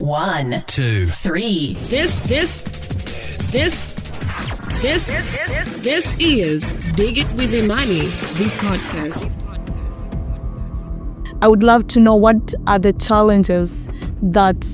1, 2, 3. This is Dig It with Imani, the podcast. I would love to know what are the challenges that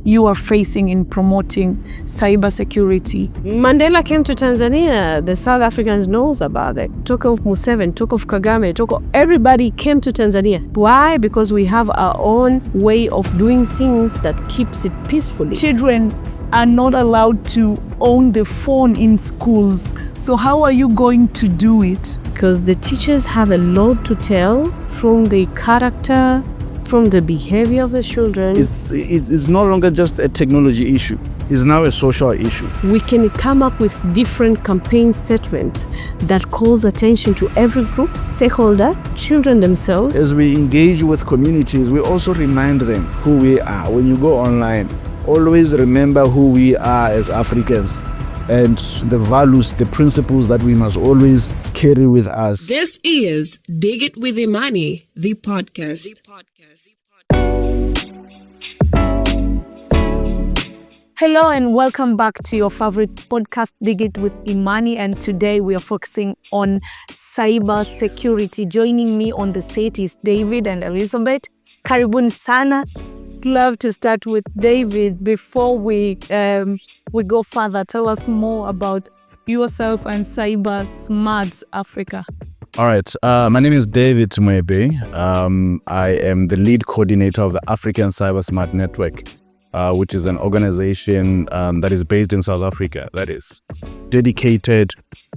you are facing in promoting cybersecurity. Mandela came to Tanzania. The South Africans knows about it. Talk of Museveni, talk of Kagame, everybody came to Tanzania. Why? Because we have our own way of doing things that keeps it peacefully. Children are not allowed to own the phone in schools. So how are you going to do it? Because the teachers have a lot to tell from the character, from the behavior of the children. It's no longer just a technology issue. It's now a social issue. We can come up with different campaign statements that calls attention to every group, stakeholder, children themselves. As we engage with communities, we also remind them who we are. When you go online, always remember who we are as Africans and the values, the principles that we must always carry with us. This is Dig It with Imani, the podcast. Hello and welcome back to your favorite podcast, Dig It with Imani, and today we are focusing on cyber security. Joining me on the set is David and Elizabeth. Karibuni sana. Love to start with David. Before we go further, tell us more about yourself and Cybersmart Africa. All right. My name is David Tumwebe. I am the lead coordinator of the African Cybersmart Network, which is an organization that is based in South Africa, that is dedicated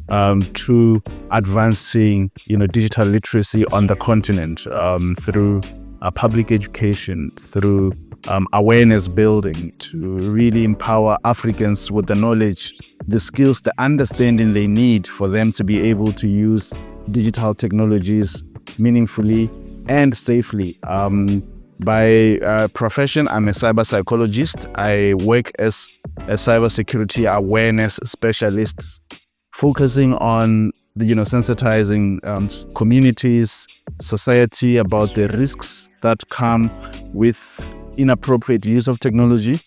to advancing, digital literacy on the continent through public education, through awareness building, to really empower Africans with the knowledge, the skills, the understanding they need for them to be able to use digital technologies meaningfully and safely. By profession, I'm a cyber psychologist. I work as a cybersecurity awareness specialist, focusing on sensitizing communities, society about the risks that come with inappropriate use of technology,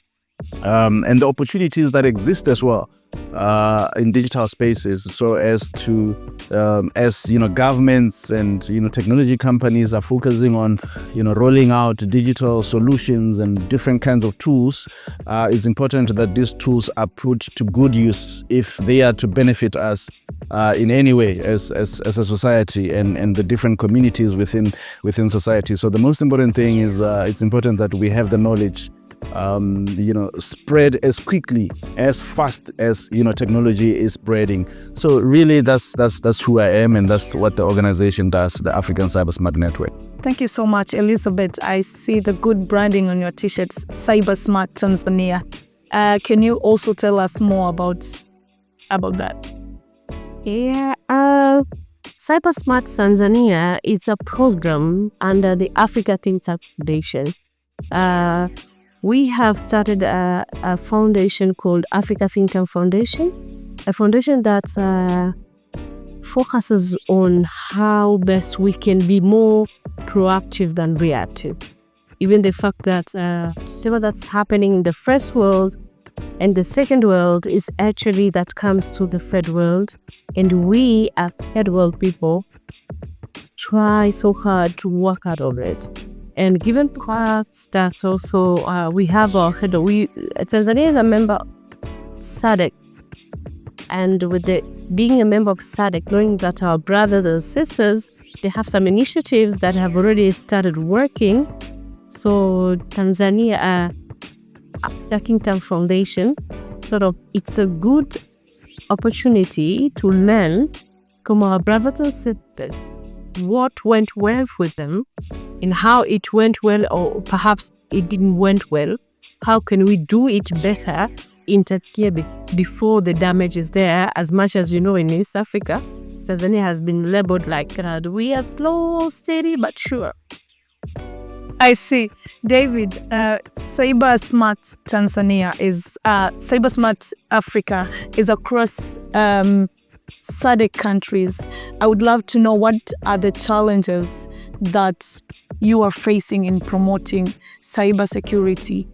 and the opportunities that exist as well in digital spaces, so as to governments and technology companies are focusing on rolling out digital solutions and different kinds of tools. It's important that these tools are put to good use if they are to benefit us in any way as a society and the different communities within society. So the most important thing is it's important that we have the knowledge spread as quickly, as fast as technology is spreading. So really, that's who I am, and that's what the organization does, the African Cybersmart Network. Thank you so much, Elizabeth. I see the good branding on your t-shirts, Cybersmart Tanzania. Can you also tell us more about that? Yeah, Cybersmart Tanzania is a program under the Africa Think Tank Foundation. We have started a foundation called Africa Think Tank Foundation, a foundation that focuses on how best we can be more proactive than reactive. Even the fact that whatever that's happening in the first world and the second world is actually that comes to the third world, and we as third world people try so hard to work out of it. And given that also we have our head, Tanzania is a member of SADC, and with being a member of SADC, knowing that our brothers and sisters, they have some initiatives that have already started working. So Tanzania African Cybersmart Foundation, it's a good opportunity to learn from our brothers and sisters what went well with them and how it went well, or perhaps it didn't went well. How can we do it better in Tanzania before the damage is there? As much as in East Africa, Tanzania has been labeled like we are slow, steady, but sure. I see. David, Cybersmart Tanzania is Cybersmart Africa is across SADC countries. I would love to know what are the challenges that you are facing in promoting cybersecurity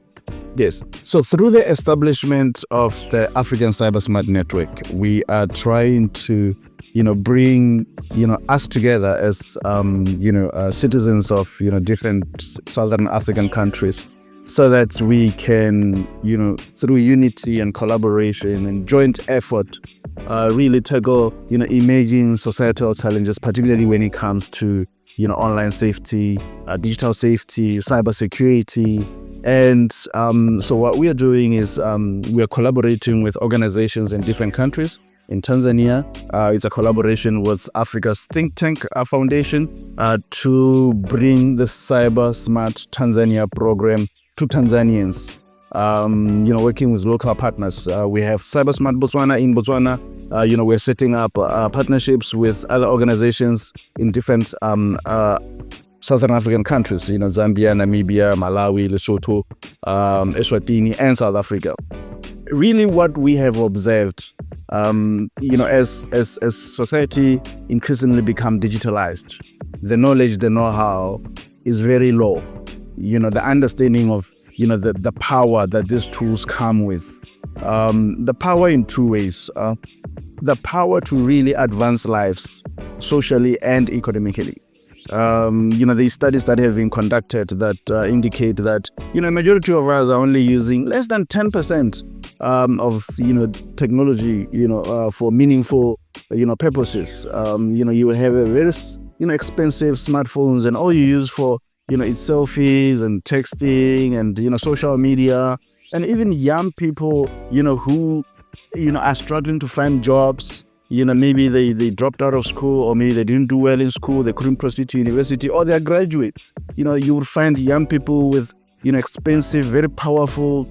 Yes. So through the establishment of the African Cybersmart Network, we are trying to, bring, us together as, citizens of, different Southern African countries, so that we can, through unity and collaboration and joint effort, really tackle, emerging societal challenges, particularly when it comes to, online safety, digital safety, cybersecurity. And so what we are doing is we are collaborating with organizations in different countries. In Tanzania, it's a collaboration with Africa's Think Tank Foundation to bring the CyberSmart Tanzania program to Tanzanians. Working with local partners. We have CyberSmart Botswana in Botswana. We're setting up partnerships with other organizations in different Southern African countries, Zambia, Namibia, Malawi, Lesotho, Eswatini, and South Africa. Really what we have observed, as society increasingly become digitalized, the knowledge, the know-how is very low. The understanding of, the power that these tools come with. The power in two ways. The power to really advance lives socially and economically. These studies that have been conducted that indicate that, a majority of us are only using less than 10% of, technology, for meaningful, purposes. You will have a very, expensive smartphones, and all you use for, it's selfies and texting and, social media. And even young people, who, are struggling to find jobs. Maybe they dropped out of school, or maybe they didn't do well in school, they couldn't proceed to university, or they're graduates. You would find young people with, expensive, very powerful,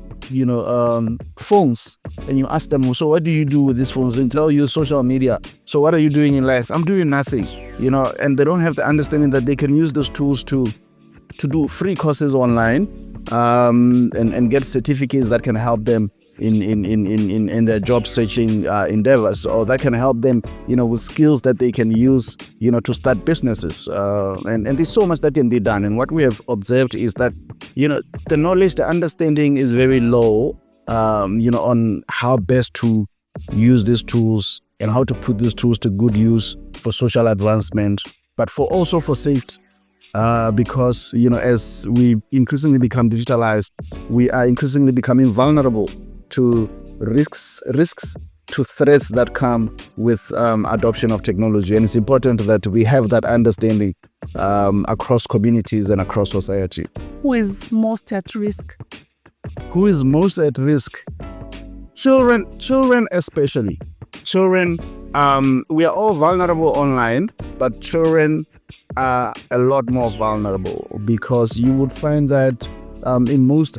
phones. And you ask them, so what do you do with these phones? They tell you social media. So what are you doing in life? I'm doing nothing, and they don't have the understanding that they can use those tools to do free courses online, and get certificates that can help them in their job searching endeavors, or that can help them, with skills that they can use, to start businesses. And there's so much that can be done. And what we have observed is that, the knowledge, the understanding is very low, on how best to use these tools and how to put these tools to good use for social advancement, but also for safety. Because, as we increasingly become digitalized, we are increasingly becoming vulnerable to risks, to threats that come with adoption of technology. And it's important that we have that understanding across communities and across society. Who is most at risk? Who is most at risk? Children especially. Children, we are all vulnerable online, but children are a lot more vulnerable, because you would find that in most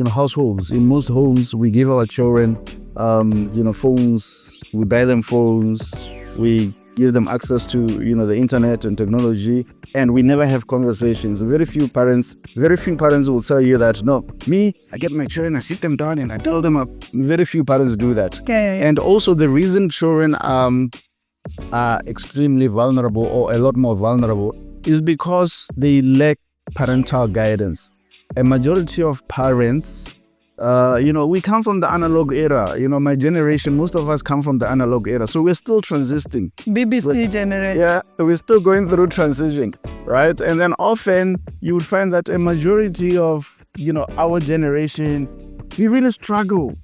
households, in most homes, we give our children phones, we buy them phones, we give them access to the internet and technology, and we never have conversations. Very few parents will tell you that, no, I get my children, I sit them down and I tell them. Very few parents do that. Okay. And also the reason children are extremely vulnerable, or a lot more vulnerable, is because they lack parental guidance. A majority of parents, we come from the analog era. My generation, most of us come from the analog era. So we're still transiting. BBC generation. Yeah, we're still going through transition, right? And then often you would find that a majority of, our generation, we really struggle.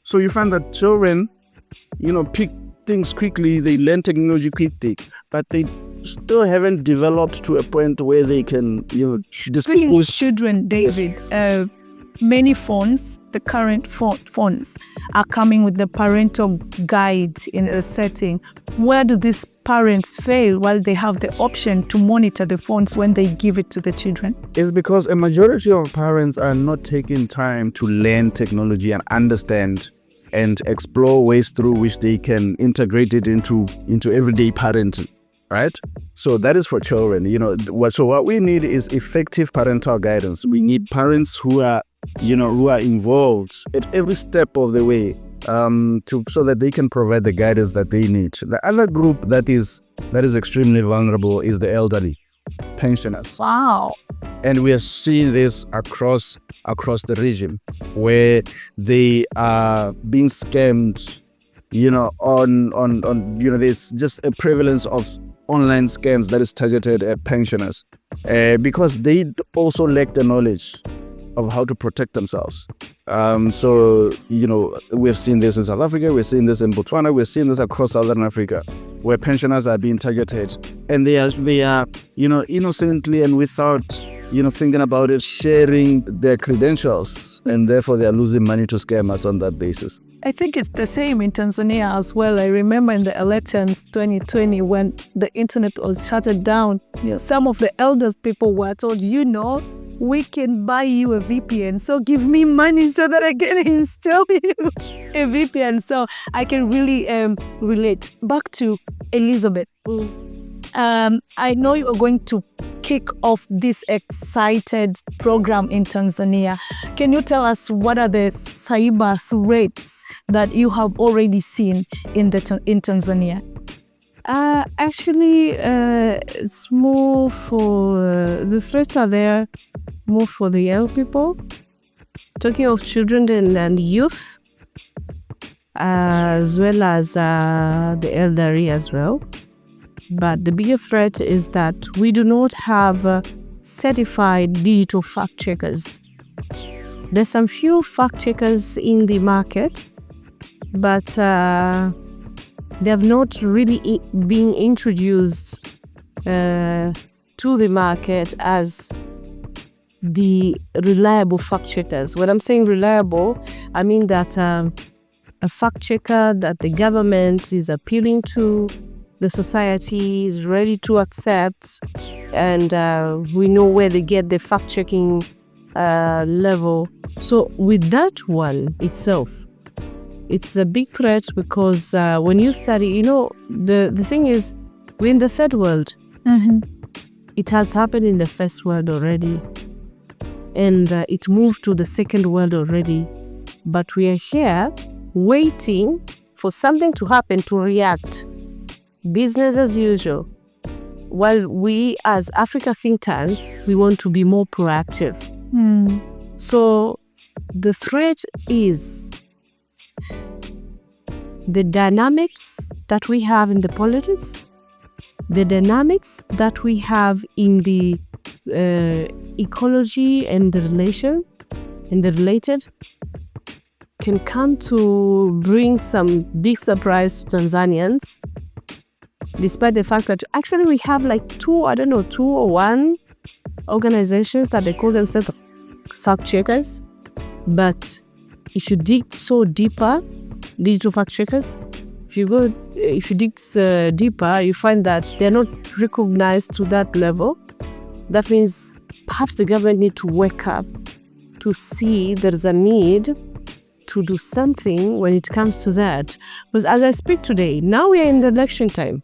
So you find that children, pick things quickly, they learn technology quickly, but they still haven't developed to a point where they can, Speaking children, David, many phones, the current phones, are coming with the parental guide in a setting. Where do these parents fail while they have the option to monitor the phones when they give it to the children? It's because a majority of parents are not taking time to learn technology and understand and explore ways through which they can integrate it into everyday parenting, right? So that is for children. So what we need is effective parental guidance. We need parents who are involved at every step of the way, so that they can provide the guidance that they need. The other group that is extremely vulnerable is the elderly. pensioners. Wow. And we are seeing this across the region, where they are being scammed, on there's just a prevalence of online scams that is targeted at pensioners, because they also lack the knowledge of how to protect themselves. So we've seen this in South Africa, we're seeing this in Botswana, we're seeing this across Southern Africa, where pensioners are being targeted, and they are innocently and without thinking about it, sharing their credentials, and therefore they are losing money to scam us on that basis. I think it's the same in Tanzania as well. I remember in the elections 2020 when the internet was shut down, some of the elders people were told, we can buy you a VPN, so give me money so that I can install you a VPN. So I can really relate. Back to Elizabeth. I know you are going to kick off this excited program in Tanzania. Can you tell us what are the cyber threats that you have already seen in Tanzania? Actually, it's more for the threats are there more for the young people. Talking of children and youth, as well as the elderly as well. But the bigger threat is that we do not have certified digital fact checkers. There's some few fact checkers in the market, but they have not really been introduced to the market as the reliable fact checkers. When I'm saying reliable, I mean that a fact checker that the government is appealing to, the society is ready to accept, and we know where they get the fact-checking level. So with that one itself, it's a big threat, because when you study, the thing is, we're in the third world. Mm-hmm. It has happened in the first world already, and it moved to the second world already. But we are here waiting for something to happen to react. Business as usual. While we as Africa think tanks, we want to be more proactive. So the threat is the dynamics that we have in the politics, the dynamics that we have in the ecology and the related can come to bring some big surprise to Tanzanians. Despite the fact that actually we have like two or one organizations that they call themselves fact checkers. But if you dig so deeper, digital fact checkers, if you dig deeper, you find that they're not recognized to that level. That means perhaps the government need to wake up to see there's a need to do something when it comes to that. Because as I speak today, now we are in the election time.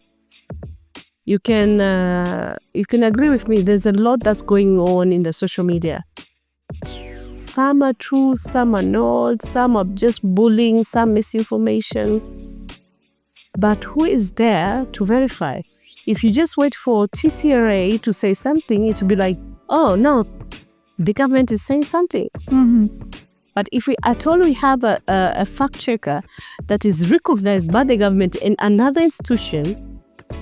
You can agree with me, there's a lot that's going on in the social media. Some are true, some are not, some are just bullying, some misinformation. But who is there to verify? If you just wait for TCRA to say something, it will be like, oh no, the government is saying something. Mm-hmm. But if we at all we have a fact checker that is recognized by the government and another institution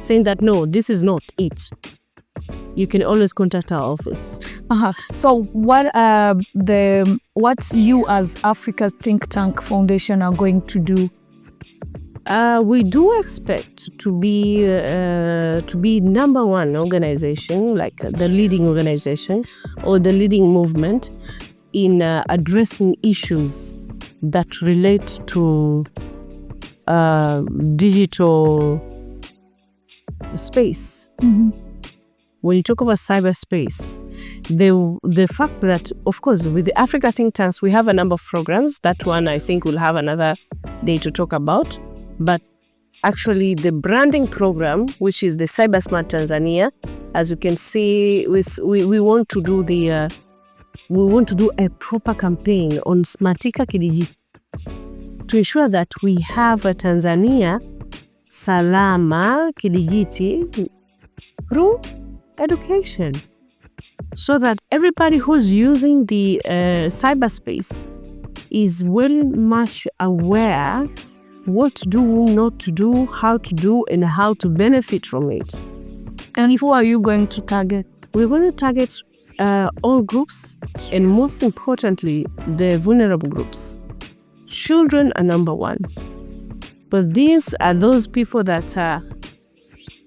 saying that no, this is not it, you can always contact our office. So what you as Africa's Think Tank Foundation are going to do? We do expect to be number one organization, like the leading organization or the leading movement in addressing issues that relate to digital space. Mm-hmm. When you talk about cyberspace, the fact that, of course, with the Africa think tanks, we have a number of programs. That one I think we'll have another day to talk about. But actually, the branding program, which is the Cybersmart Tanzania, as you can see, we want to do a proper campaign on Smartika Kidijiti to ensure that we have a Tanzania salama kidijiti through education, so that everybody who's using the cyberspace is very much aware what to do, not to do, how to do, and how to benefit from it. And who are you going to target? We're going to target all groups, and most importantly, the vulnerable groups. Children are number one. But these are those people that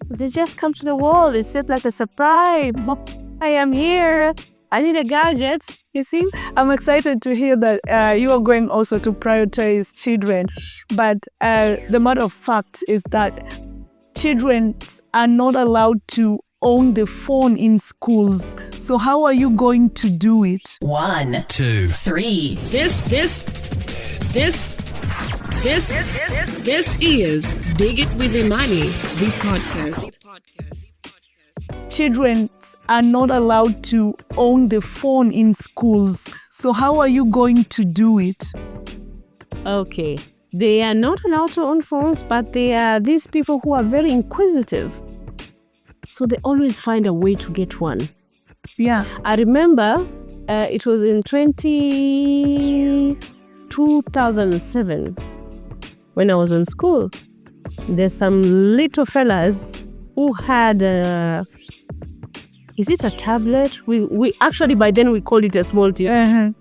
they just come to the world. It's just like a surprise. I am here. I need a gadget. You see, I'm excited to hear that you are going also to prioritize children. But the matter of fact is that children are not allowed to own the phone in schools. So how are you going to do it? 1, 2, 3. This is Dig It with Imani, the podcast. Children are not allowed to own the phone in schools. So how are you going to do it? Okay. They are not allowed to own phones, but they are these people who are very inquisitive. So they always find a way to get one. Yeah. I remember it was in 2007 when I was in school. There's some little fellas who had is it a tablet? We actually by then we called it a small TV. Uh-huh.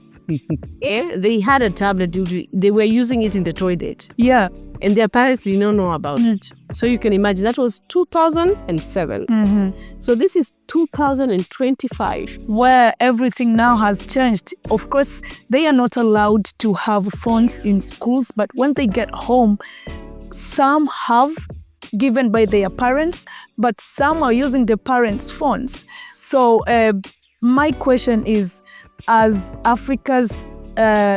Yeah, they had a tablet. They were using it in the toilet. Yeah. And their parents did not know about it. So you can imagine that was 2007. Mm-hmm. So this is 2025. Where everything now has changed. Of course, they are not allowed to have phones in schools, but when they get home, some have given by their parents, but some are using the parents' phones. So my question is, as Africa's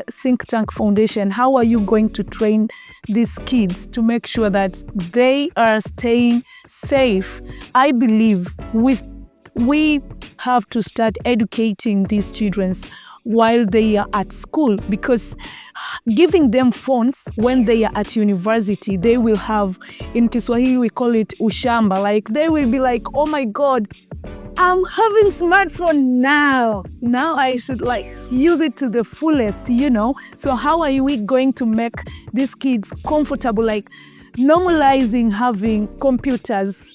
think tank foundation, how are you going to train these kids to make sure that they are staying safe? I believe we have to start educating these children while they are at school, because giving them phones when they are at university, they will have, in Kiswahili we call it ushamba, like they will be like, oh my God, I'm having smartphone now. Now I should use it to the fullest, So how are we going to make these kids comfortable, normalizing having computers,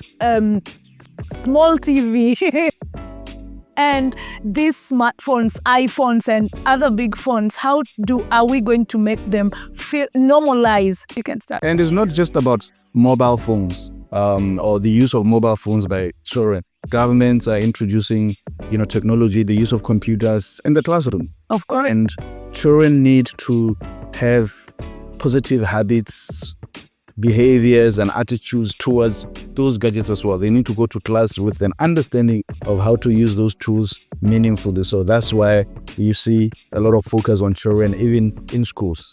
small TV, and these smartphones, iPhones, and other big phones? How are we going to make them feel normalized? You can start. And it's not just about mobile phones or the use of mobile phones by children. Governments are introducing, technology, the use of computers in the classroom. Of course. And children need to have positive habits, behaviors, and attitudes towards those gadgets as well. They need to go to class with an understanding of how to use those tools meaningfully. So that's why you see a lot of focus on children, even in schools.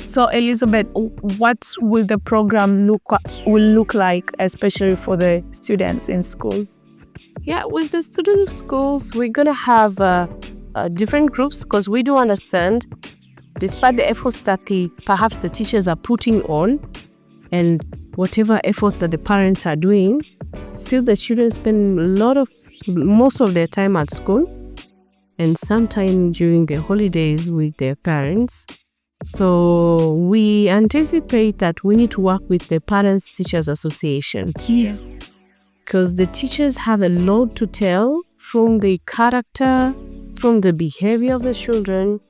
So Elizabeth, what will the program look like, especially for the students in schools? Yeah, with the student schools, we're going to have different groups, because we do understand, despite the efforts that perhaps the teachers are putting on and whatever effort that the parents are doing, still the children spend most of their time at school and sometime during the holidays with their parents. So we anticipate that we need to work with the Parents Teachers Association. Yeah. Because the teachers have a lot to tell from the character, from the behavior of the children,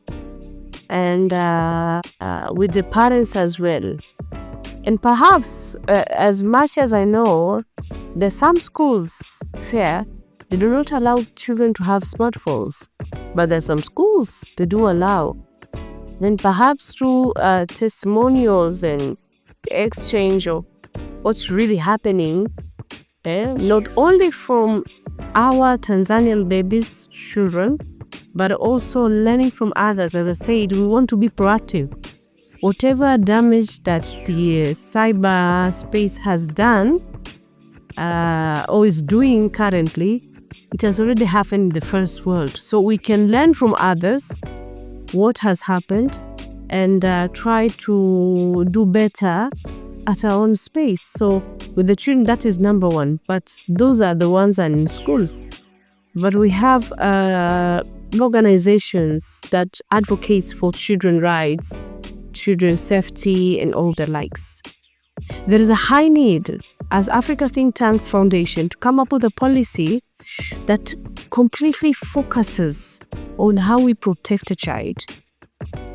and with the parents as well. And perhaps, as much as I know, there's some schools here, they do not allow children to have smartphones. But there's some schools they do allow. Then perhaps through testimonials and exchange of what's really happening, not only from our Tanzanian babies, children, but also learning from others. As I said, we want to be proactive. Whatever damage that the cyberspace has done or is doing currently, it has already happened in the first world. So we can learn from others what has happened and try to do better at our own space. So With the children, that is number one. But those are the ones that are in school. But we have organizations that advocates for children's rights, children's safety, and all the likes. There is a high need as Africa Think Tanks Foundation to come up with a policy that completely focuses on how we protect a child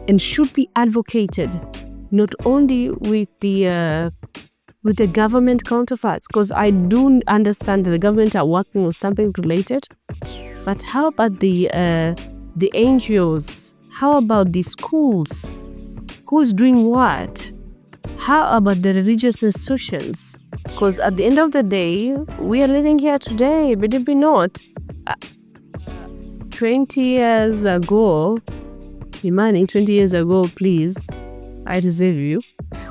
and should be advocated not only with the government counterparts, because I do understand that the government are working on something related, but how about the NGOs? How about the schools? Who's doing what? How about the religious institutions? Because at the end of the day, we are living here today, believe it or not. 20 years ago, Imani, 20 years ago, please, I deserve you.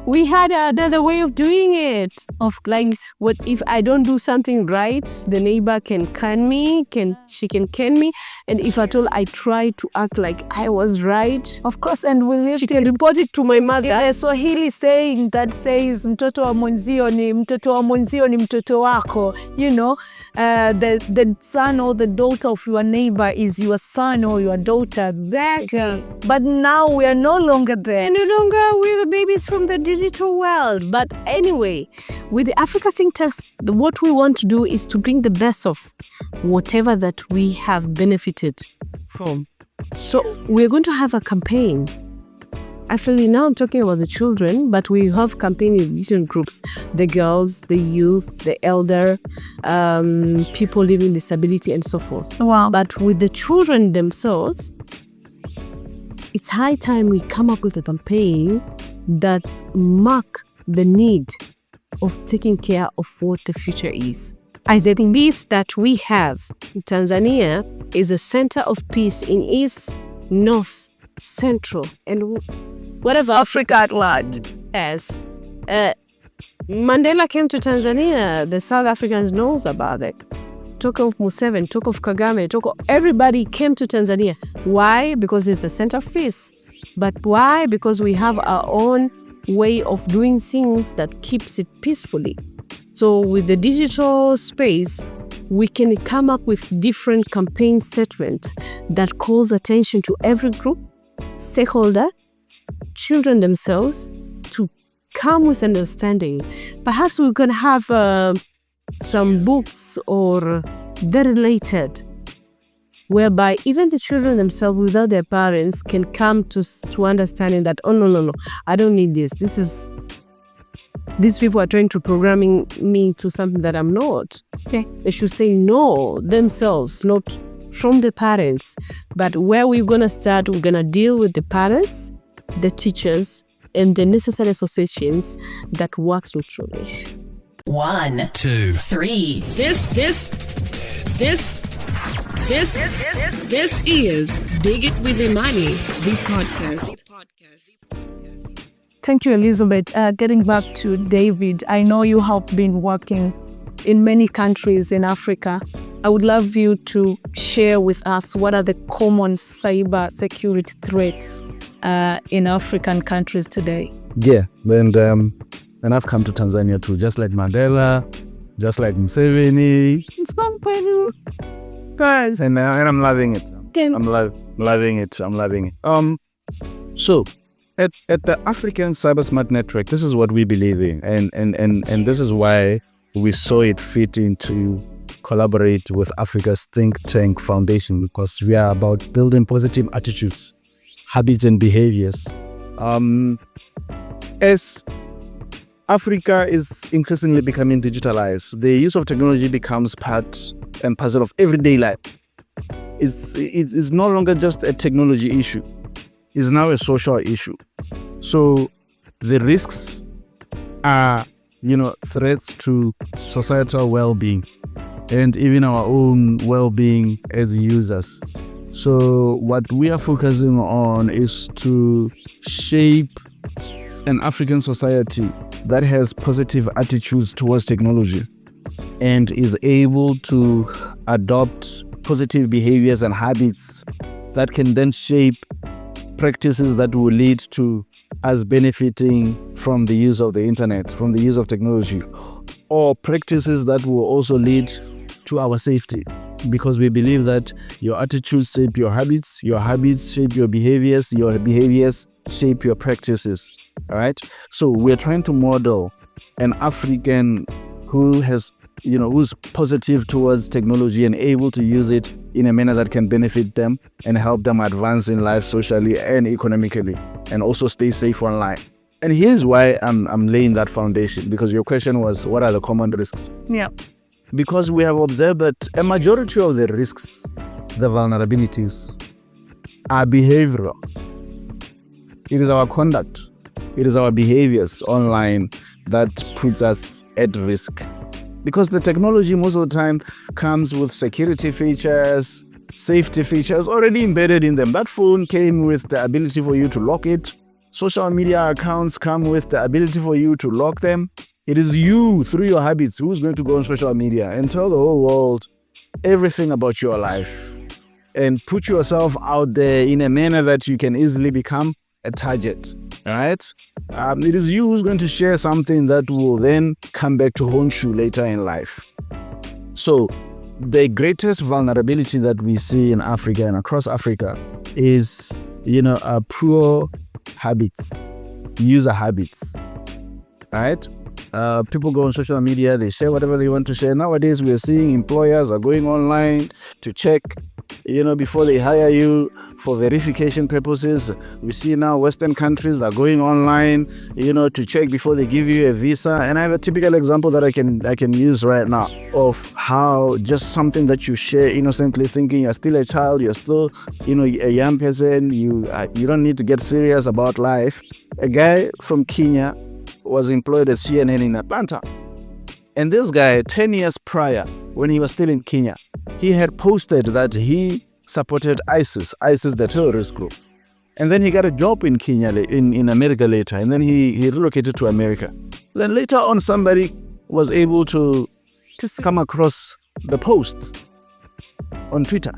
We had another way of doing it. Of like, what if I don't do something right, the neighbor can can me, she can me, and if at all I try to act like I was right, Of course, and she can report it to my mother. a Swahili saying that says mtoto wa mwenzio ni mtoto wako. You know, the son or the daughter of your neighbor is your son or your daughter. But now we are no longer there. No longer we're the babies from the digital world. But anyway, with the Africa Think Tanks, what we want to do is to bring the best of whatever that we have benefited from. So we're going to have a campaign. Actually, now I'm talking about the children, but we have campaign in different groups: the girls, the youth, the elder, people living with disability, and so forth. Wow. But with the children themselves, it's high time we come up with a campaign that mark the need of taking care of what the future is. As a peace that we have in Tanzania is a center of peace in East, North, Central, and whatever Africa at large. As Mandela came to Tanzania, the South Africans knows about it. Talk of Museveni, talk of Kagame, everybody came to Tanzania. Why? Because it's a center of peace. But why? Because we have our own way of doing things that keeps it peacefully. So with the digital space, we can come up with different campaign statements that calls attention to every group, stakeholder, children themselves, to come with understanding. Perhaps we can have some books or they're related, whereby even the children themselves without their parents can come to understanding that, oh no, I don't need this. These people are trying to programming me to something that I'm not. Okay. They should say no themselves, not from the parents. But where we're gonna start, we're gonna deal with the parents, the teachers, and the necessary associations that works with children. 1, 2, 3. This is Dig It with Imani, the podcast. Thank you, Elizabeth. Getting back to David, I know you have been working in many countries in Africa. I would love you to share with us what are the common cyber security threats in African countries today. Yeah, and I've come to Tanzania too, just like Mandela, just like Museveni. It's not funny, guys, and I'm loving it. I'm loving it. So at the African Cybersmart Network, this is what we believe in, and this is why we saw it fit into collaborate with Africa's Think Tank Foundation, because we are about building positive attitudes, habits, and behaviors. As Africa is increasingly becoming digitalized, the use of technology becomes part and parcel of everyday life. It's no longer just a technology issue. It's now a social issue. So the risks are, threats to societal well-being and even our own well-being as users. So what we are focusing on is to shape an African society that has positive attitudes towards technology and is able to adopt positive behaviors and habits that can then shape practices that will lead to us benefiting from the use of the internet, from the use of technology, or practices that will also lead to our safety, because we believe that your attitudes shape your habits shape your behaviors shape your practices. All right, so we're trying to model an African who's positive towards technology and able to use it in a manner that can benefit them and help them advance in life socially and economically, and also stay safe online. And here's why I'm laying that foundation, because your question was, what are the common risks? Yeah. Because we have observed that a majority of the risks, the vulnerabilities, are behavioral. It is our conduct, it is our behaviors online that puts us at risk. Because the technology most of the time comes with security features, safety features already embedded in them. That phone came with the ability for you to lock it. Social media accounts come with the ability for you to lock them. It is you, through your habits, who's going to go on social media and tell the whole world everything about your life and put yourself out there in a manner that you can easily become a target. All right? It is you who's going to share something that will then come back to haunt you later in life. So the greatest vulnerability that we see in Africa and across Africa is, poor habits, user habits. All right? People go on social media, they share whatever they want to share. Nowadays, we are seeing employers are going online to check, before they hire you for verification purposes. We see now Western countries are going online, to check before they give you a visa. And I have a typical example that I can use right now of how just something that you share innocently, thinking you're still a child, you're still, a young person, you don't need to get serious about life. A guy from Kenya was employed at CNN in Atlanta. And this guy, 10 years prior, when he was still in Kenya, he had posted that he supported ISIS, the terrorist group. And then he got a job in Kenya, in America later, and then he relocated to America. Then later on, somebody was able to come across the post on Twitter.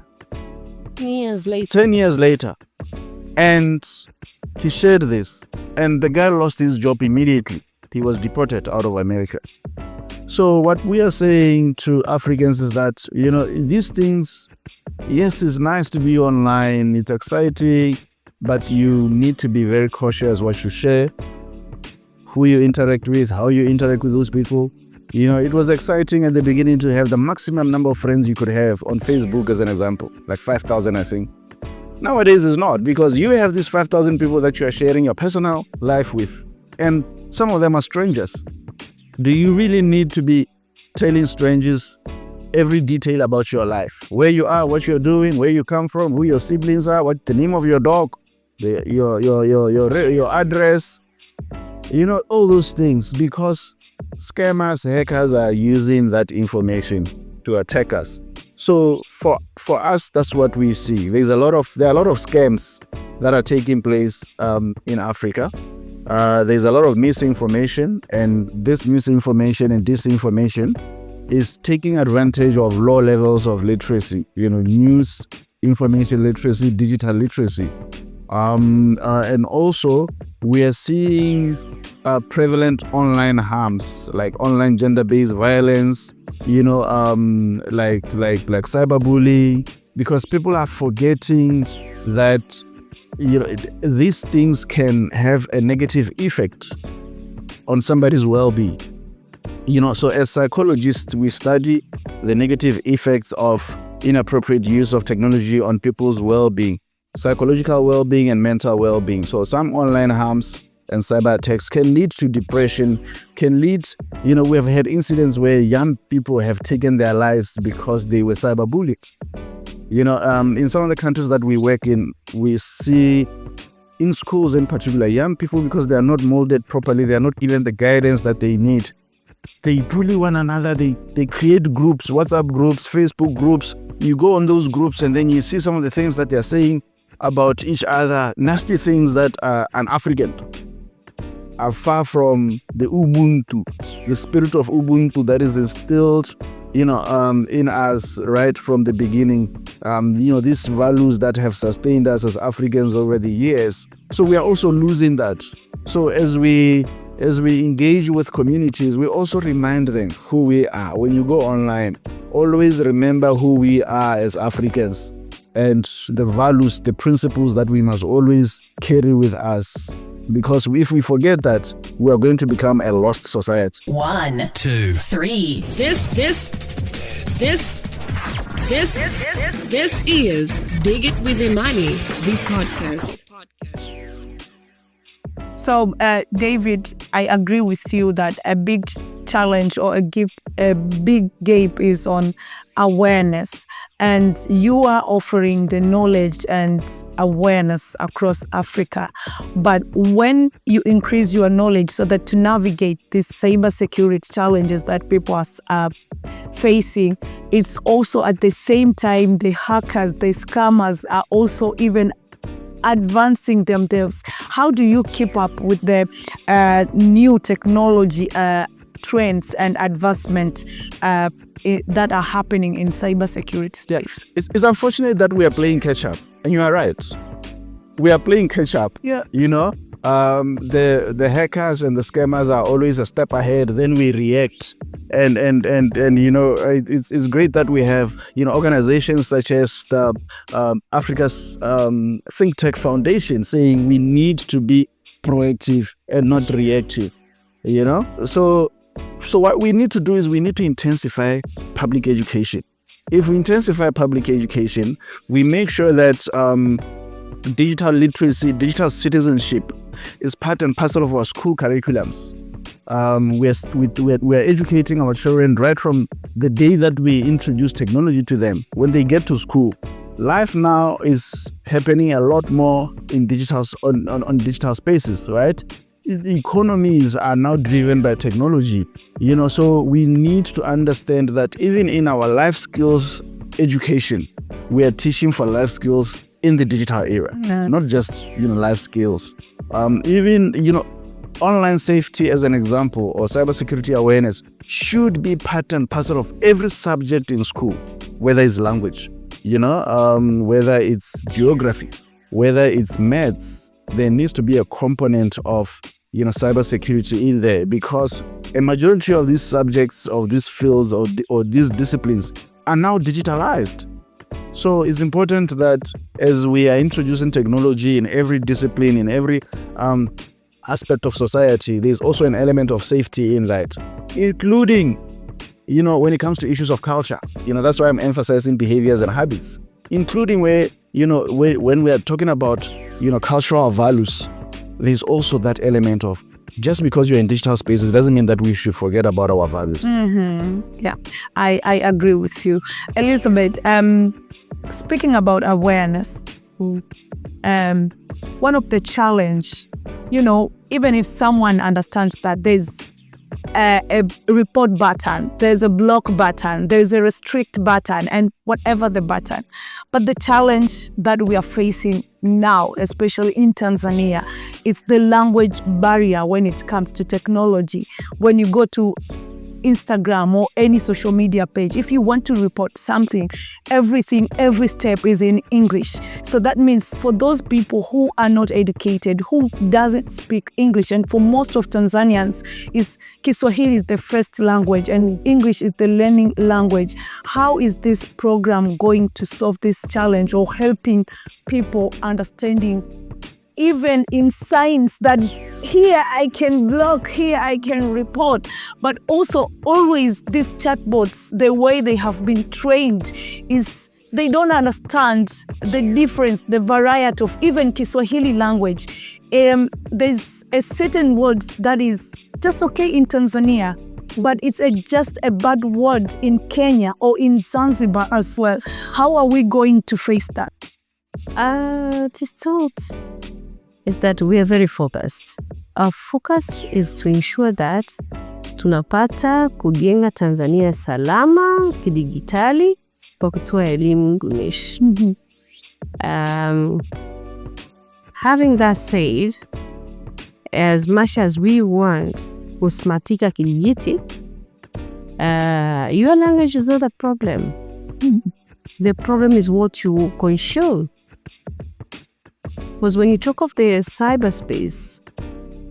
10 years later. 10 years later. And he shared this. And the guy lost his job immediately. He was deported out of America. So what we are saying to Africans is that, these things, yes, it's nice to be online, it's exciting, but you need to be very cautious what you share, who you interact with, how you interact with those people. It was exciting at the beginning to have the maximum number of friends you could have on Facebook, as an example, like 5,000, I think. Nowadays it's not, because you have these 5,000 people that you are sharing your personal life with, and some of them are strangers. Do you really need to be telling strangers every detail about your life? Where you are, what you're doing, where you come from, who your siblings are, what the name of your dog, your address, all those things, because scammers, hackers are using that information to attack us. So for us, that's what we see. There are a lot of scams that are taking place in Africa. There's a lot of misinformation, and this misinformation and disinformation is taking advantage of low levels of literacy, news, information literacy, digital literacy. And also we are seeing prevalent online harms, like online gender-based violence, like cyberbullying, because people are forgetting that these things can have a negative effect on somebody's well-being. So as psychologists, we study the negative effects of inappropriate use of technology on people's well-being, psychological well-being and mental well-being. So some online harms and cyber attacks can lead to depression, we have had incidents where young people have taken their lives because they were cyberbullied. In some of the countries that we work in, we see in schools in particular, young people, because they are not molded properly, they are not given the guidance that they need. They bully one another, they create groups, WhatsApp groups, Facebook groups. You go on those groups and then you see some of the things that they're saying about each other, nasty things that are un-African, are far from the Ubuntu, the spirit of Ubuntu that is instilled in us right from the beginning. These values that have sustained us as Africans over the years. So we are also losing that. So as we as we engage with communities, we also remind them who we are. When you go online, always remember who we are as Africans and the values, the principles that we must always carry with us. Because if we forget that, we are going to become a lost society. 1, 2, 3. This is Dig It with Imani, the podcast. So, David, I agree with you that a big challenge or a big gap is on awareness, and you are offering the knowledge and awareness across Africa. But when you increase your knowledge so that to navigate these cybersecurity challenges that people are facing, it's also at the same time the hackers, the scammers are also even advancing themselves. How do you keep up with the new technology trends and advancement that are happening in cybersecurity space? It's unfortunate that we are playing catch up, and you are right. We are playing catch up. Yeah. You know, the hackers and the scammers are always a step ahead. Then we react, and you know, it's great that we have, you know, organizations such as the Africa's Think Tech Foundation saying we need to be proactive and not reactive. You know, so what we need to do is we need to intensify public education. If we intensify public education, we make sure that digital literacy, digital citizenship is part and parcel of our school curriculums. We're educating our children right from the day that we introduce technology to them. When they get to school, life now is happening a lot more in on digital spaces, right? The economies are now driven by technology, you know, so we need to understand that even in our life skills education, we are teaching for life skills in the digital era, not just, you know, life skills. Even, you know, online safety as an example, or cybersecurity awareness should be part and parcel of every subject in school, whether it's language, you know, whether it's geography, whether it's maths. There needs to be a component of, you know, cybersecurity in there, because a majority of these subjects, of these fields, or these disciplines are now digitalized. So it's important that as we are introducing technology in every discipline, in every aspect of society, there's also an element of safety in that, including, you know, when it comes to issues of culture. You know, that's why I'm emphasizing behaviors and habits, including where, you know, when we are talking about, you know, cultural values, there's also that element of just because you're in digital spaces doesn't mean that we should forget about our values. Mm-hmm. Yeah, I agree with you. Elizabeth, speaking about awareness, one of the challenge, you know, even if someone understands that there's a report button, there's a block button, there's a restrict button, and whatever the button. But the challenge that we are facing now, especially in Tanzania, is the language barrier when it comes to technology. When you go to Instagram or any social media page, if you want to report something, every step is in English. So that means for those people who are not educated, who doesn't speak English, and for most of Tanzanians, is Kiswahili is the first language and English is the learning language. How is this program going to solve this challenge, or helping people understanding, even in science, that here I can block, here I can report, but also always these chatbots, the way they have been trained is they don't understand the difference, the variety of even Kiswahili language. There's a certain word that is just okay in Tanzania, but it's just a bad word in Kenya or in Zanzibar as well. How are we going to face that? This thought is that we are very focused. Our focus is to ensure that tunapata kujenga Tanzania salama kidigitali kwa kutoa elimu gunesh. Having that said, as much as we want kusmatika kidigiti, your language is not a problem. The problem is what you control. Because when you talk of the cyberspace,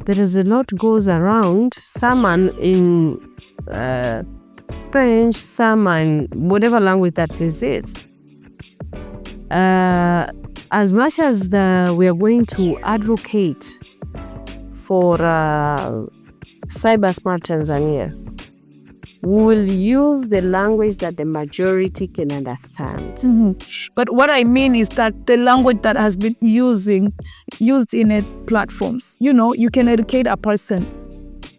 there is a lot goes around. Some are in French, some are in whatever language that is it. As much as we are going to advocate for Cybersmart Tanzania, we will use the language that the majority can understand. But what I mean is that the language that has been used in platforms, you can educate a person,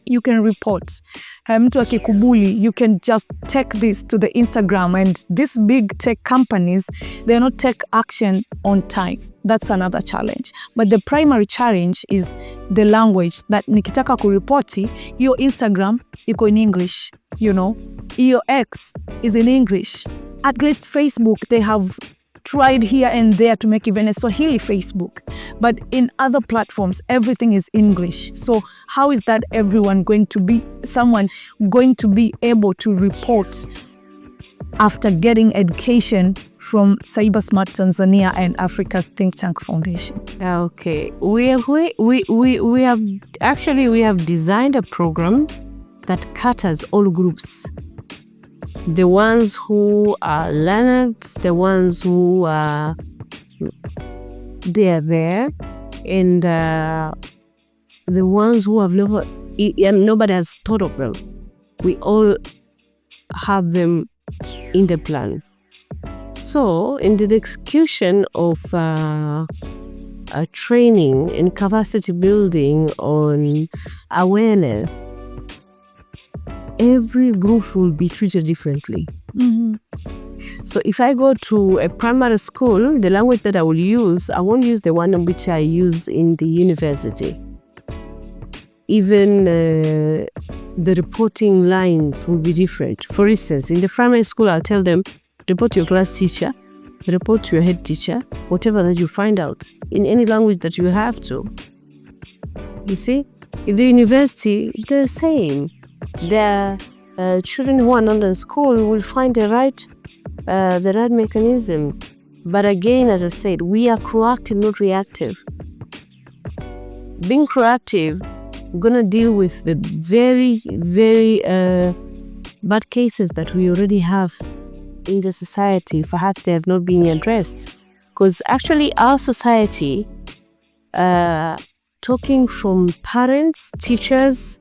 you can report. Mtu akikubuli, you can just take this to the Instagram, and these big tech companies, they not take action on time. That's another challenge. But the primary challenge is the language that nikitaka kuripoti, your Instagram iko in English, your X is in English. At least Facebook, they have tried here and there to make even a Swahili Facebook. But in other platforms, everything is English. So how is that someone going to be able to report after getting education from Cybersmart Tanzania and Africa's Think Tank Foundation? Okay, we have designed a program that caters all groups. The ones who are learners, the ones who are there, and the ones who have nobody has thought of them. We all have them in the plan. So, in the execution of training and capacity building on awareness, every group will be treated differently. So if I go to a primary school, the language that I will use, I won't use the one in which I use in the university. Even the reporting lines will be different. For instance, in the primary school, I'll tell them, report to your class teacher, report to your head teacher, whatever that you find out, in any language that you have to. You see? In the university, the same. The children who are not in school will find the right mechanism. But again, as I said, we are proactive, not reactive. Being proactive, we're going to deal with the very, very bad cases that we already have in the society. Perhaps they have not been addressed. Because actually our society, talking from parents, teachers,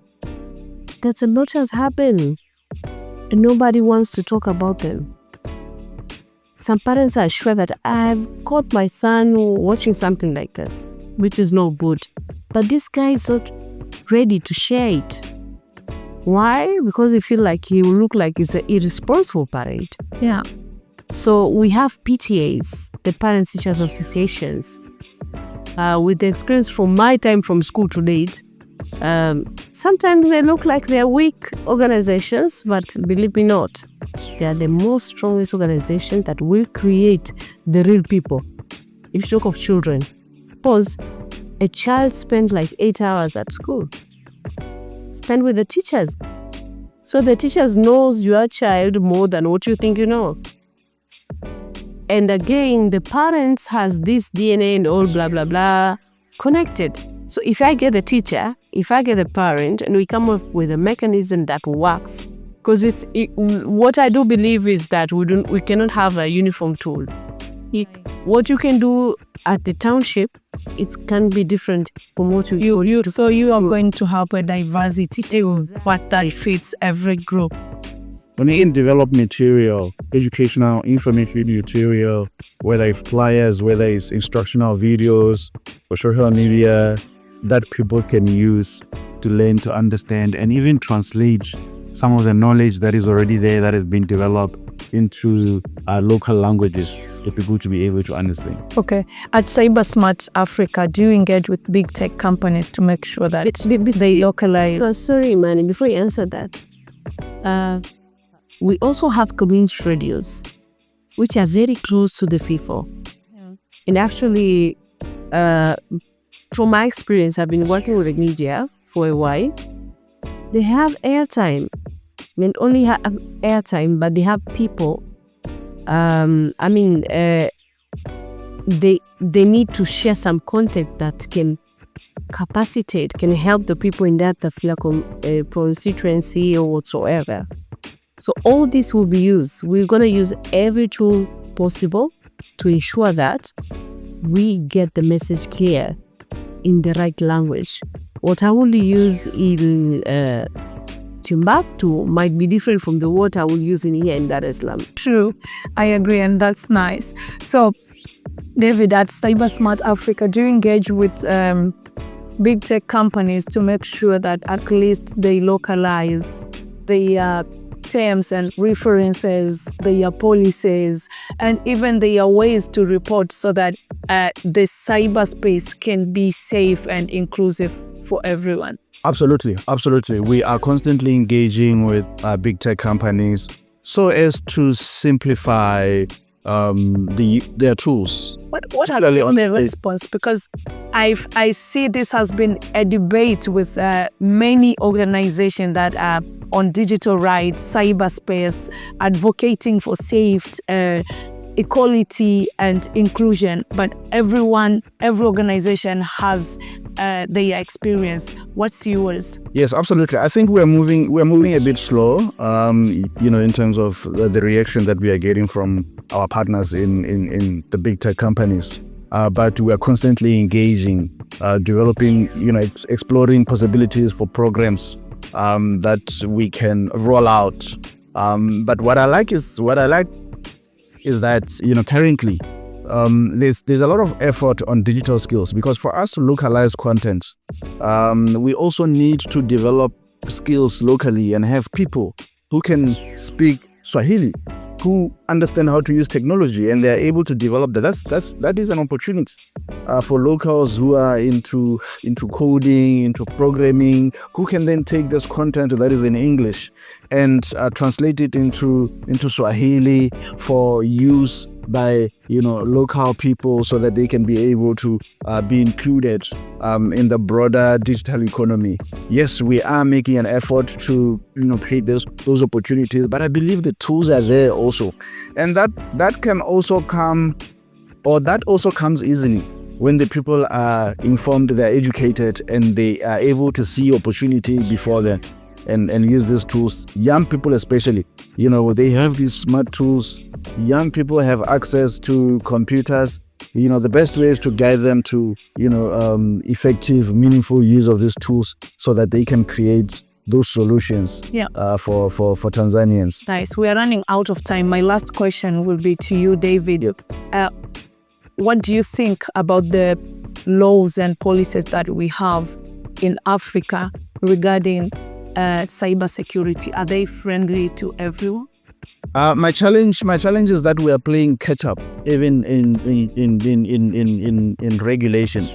that's a lot has happened. And nobody wants to talk about them. Some parents are sure that I've caught my son watching something like this, which is not good. But this guy is not ready to share it. Why? Because they feel like he will look like he's an irresponsible parent. Yeah. So we have PTAs, the Parents Teachers Associations. With the experience from my time from school to date, sometimes they look like they're weak organizations, but believe me not, they are the most strongest organization that will create the real people. If you talk of children, suppose a child spends like 8 hours at school, spend with the teachers. So the teachers knows your child more than what you think you know. And again, the parents has this DNA and all blah, blah, blah connected. So if I get the teacher, if I get the parent, and we come up with a mechanism that works, because what I do believe is that we cannot have a uniform tool. What you can do at the township, it can be different from what you. So you are going to have a diversity of what that fits every group. When you develop material, educational, information material, whether it's flyers, whether it's instructional videos or social media, that people can use to learn, to understand, and even translate some of the knowledge that is already there, that has been developed into local languages for people to be able to understand. Okay. At Cybersmart Africa, do you engage with big tech companies to make sure that they localize? Oh, sorry, Manny, before you answer that, we also have community radios, which are very close to the people. Yeah. And actually, from my experience, I've been working with the media for a while. They have airtime. I mean, only have airtime, but they have people. They need to share some content that can capacitate, can help the people in that constituency or whatsoever. So all this will be used. We're going to use every tool possible to ensure that we get the message clear in the right language. What I will use in Timbuktu might be different from the what I will use in here in Dar es Salaam. True, I agree, and that's nice. So, David, at CyberSmart Africa, do you engage with big tech companies to make sure that at least they localize their terms and references, their policies, and even their ways to report so that the cyberspace can be safe and inclusive for everyone? Absolutely. We are constantly engaging with big tech companies so as to simplify their tools. What are the response? Because I see this has been a debate with many organizations that are on digital rights, cyberspace, advocating for safety, equality and inclusion, but every organization has their experience. What's yours? Yes, absolutely. I think we're moving a bit slow, in terms of the reaction that we are getting from our partners in the big tech companies. But we are constantly engaging, developing, exploring possibilities for programs that we can roll out. But what I like is that, currently there's a lot of effort on digital skills, because for us to localize content, we also need to develop skills locally and have people who can speak Swahili, who understand how to use technology, and they're able to develop that. That is an opportunity for locals who are into coding, into programming, who can then take this content that is in English and translate it into Swahili for use by local people, so that they can be able to be included in the broader digital economy. Yes, we are making an effort to create those opportunities, but I believe the tools are there also, and that can also come, or that also comes easily when the people are informed, they're educated, and they are able to see opportunity before them and use these tools. Young people especially, they have these smart tools. Young people have access to computers. The best way is to guide them to effective, meaningful use of these tools, so that they can create those solutions for Tanzanians. Nice. We are running out of time. My last question will be to you, David. What do you think about the laws and policies that we have in Africa regarding cybersecurity? Are they friendly to everyone? My challenge is that we are playing catch up, even in regulation.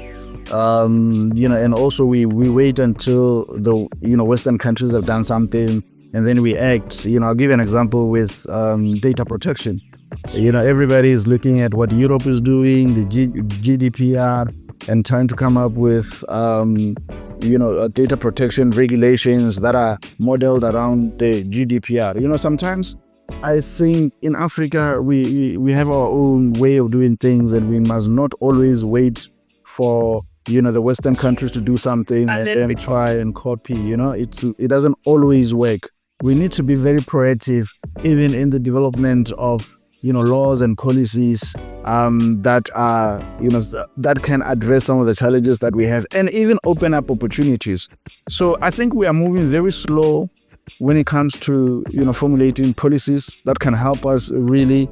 And also we wait until the Western countries have done something, and then we act. I'll give you an example with data protection. Everybody is looking at what Europe is doing, the GDPR, and trying to come up with data protection regulations that are modeled around the GDPR. Sometimes I think in Africa we have our own way of doing things, and we must not always wait for the Western countries to do something and then try and copy. It doesn't always work. We need to be very proactive, even in the development of laws and policies that are that can address some of the challenges that we have, and even open up opportunities. So I think we are moving very slow when it comes to formulating policies that can help us really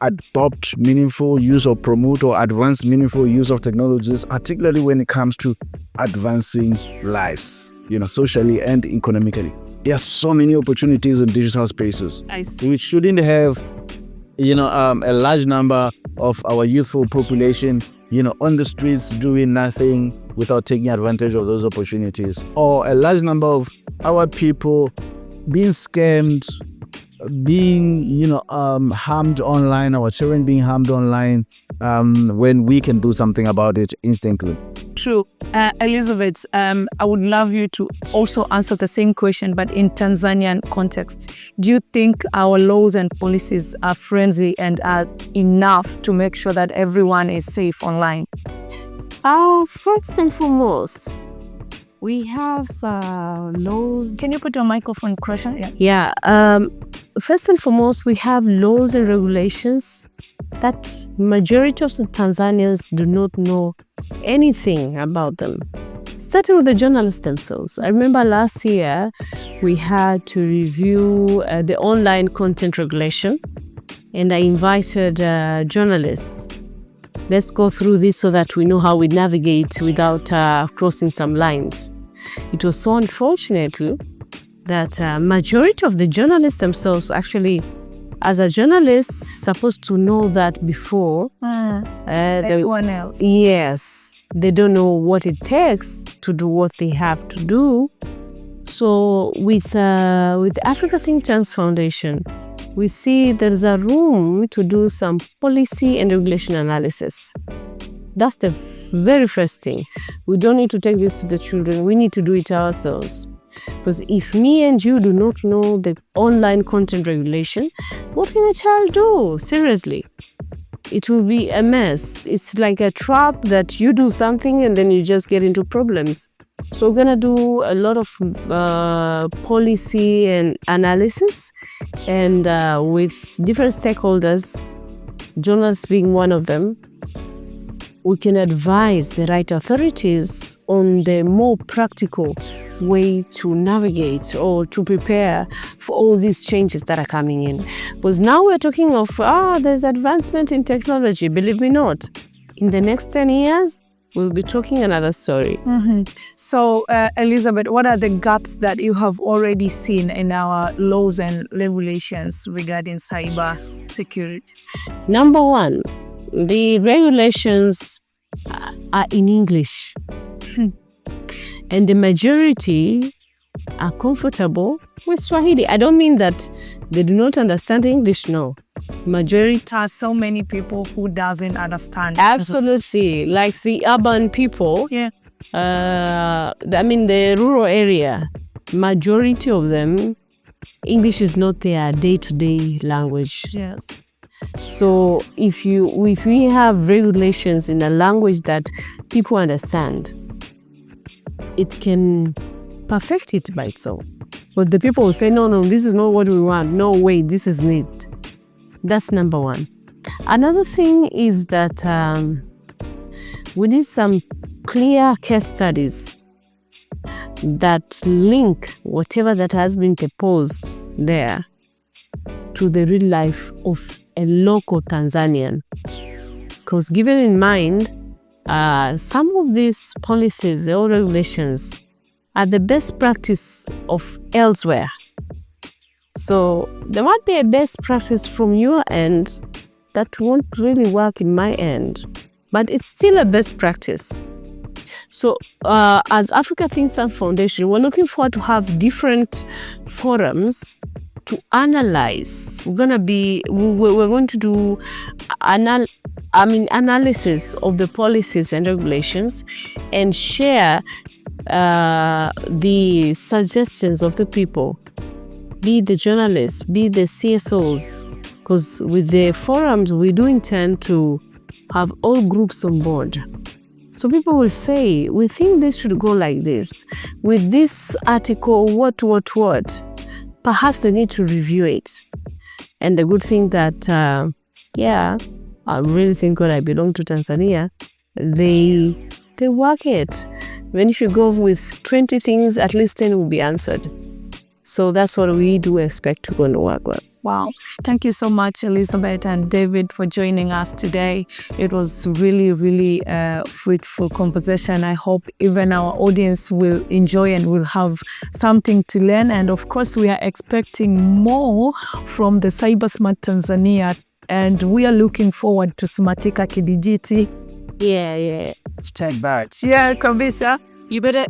adopt meaningful use or promote or advance meaningful use of technologies, particularly when it comes to advancing lives, socially and economically. There are so many opportunities in digital spaces. We shouldn't have a large number of our youthful population on the streets doing nothing without taking advantage of those opportunities, or a large number of our people being scammed, being harmed online, our children being harmed online, when we can do something about it instantly. True. Elizabeth, I would love you to also answer the same question, but in Tanzanian context. Do you think our laws and policies are friendly and are enough to make sure that everyone is safe online? First and foremost, we have laws. Can you put your microphone closer? Yeah. Yeah. First and foremost, we have laws and regulations that majority of the Tanzanians do not know anything about them. Starting with the journalists themselves. I remember last year we had to review the online content regulation, and I invited journalists. Let's go through this so that we know how we navigate without crossing some lines. It was so unfortunate that majority of the journalists themselves actually, as a journalist, supposed to know that before. Everyone else. Yes, they don't know what it takes to do what they have to do. So with Africa Think Tanks Foundation, we see there's a room to do some policy and regulation analysis. That's the very first thing. We don't need to take this to the children. We need to do it ourselves. Because if me and you do not know the online content regulation, what can a child do? Seriously. It will be a mess. It's like a trap that you do something and then you just get into problems. So we're going to do a lot of policy and analysis, and with different stakeholders, journalists being one of them, we can advise the right authorities on the more practical way to navigate or to prepare for all these changes that are coming in. Because now we're talking of, there's advancement in technology. Believe me not. In the next 10 years, we'll be talking another story. So, Elizabeth, what are the gaps that you have already seen in our laws and regulations regarding cyber security? Number one, the regulations are in English. And the majority are comfortable with Swahili. I don't mean that they do not understand English, no. Majority. There are so many people who doesn't understand. Absolutely. Like the urban people. Yeah. The rural area, majority of them, English is not their day-to-day language. Yes. So if we have regulations in a language that people understand, it can perfect it by itself. But the people will say, no, this is not what we want. No way, this is it. That's number one. Another thing is that we need some clear case studies that link whatever that has been proposed there to the real life of a local Tanzanian. Because given in mind, some of these policies or regulations are the best practice of elsewhere. So there might be a best practice from your end that won't really work in my end, but it's still a best practice. So as Africa Think Tanks Foundation, we're looking forward to have different forums to analyze. We're going to do analysis of the policies and regulations and share the suggestions of the people, be the journalists, be the CSOs, because with the forums we do intend to have all groups on board. So people will say, we think this should go like this. With this article, what? Perhaps they need to review it. And the good thing that, I really thank God I belong to Tanzania. They work it. When you go with 20 things, at least 10 will be answered. So that's what we do expect to go and work with. Wow. Thank you so much, Elizabeth and David, for joining us today. It was really, really a fruitful conversation. I hope even our audience will enjoy and will have something to learn. And of course, we are expecting more from the Cybersmart Tanzania. And we are looking forward to Smartika Kidijiti. Yeah. Stand back. Yeah, kabisa. You better,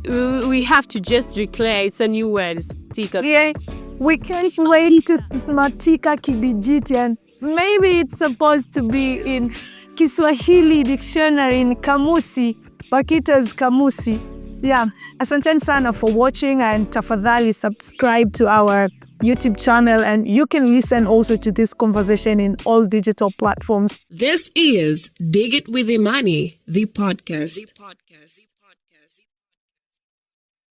we have to just declare it's a new word, Smartika. Yeah, we can't wait to Smartika Kidijiti, and maybe it's supposed to be in Kiswahili dictionary, in Kamusi, Bakita's Kamusi. Yeah, asanteni sana for watching, and tafadhali subscribe to our YouTube channel, and you can listen also to this conversation in all digital platforms. This is Dig It with Imani, the podcast.